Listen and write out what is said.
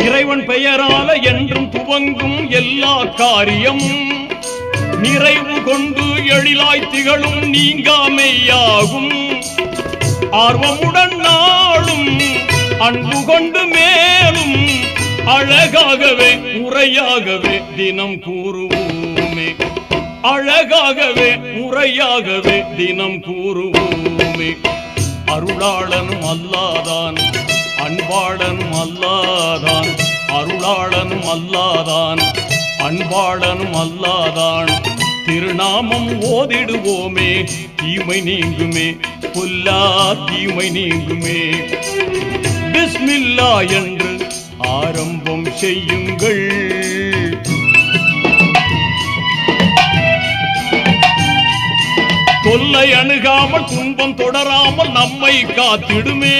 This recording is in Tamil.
இறைவன் பெயரால என்றும் துவங்கும் எல்லா காரியமும் நிறைவு கொண்டு எழிலாய் திகழும் நீங்காமையாகும். ஆர்வமுடன் நாளும் அன்பு கொண்டு மேலும் அழகாகவே முறையாகவே தினம் கூறுவோமே. அழகாகவே முறையாகவே தினம் கூறுவோமே. அருளாளனும் அல்லாதான் அன்பாளனும் அல்லாதான். அருளாளனும் அல்லாதான் அன்பாளனும் அல்லாதான். திருநாமம் ஓதிடுவோமே தீமை நீங்குமே. புல்லா தீமை நீங்குமே. பிஸ்மில்லா என்று ஆரம்பம் செய்யுங்கள். தொல்லை அணுகாமல் துன்பம் தொடராமல் நம்மை காத்திடுமே.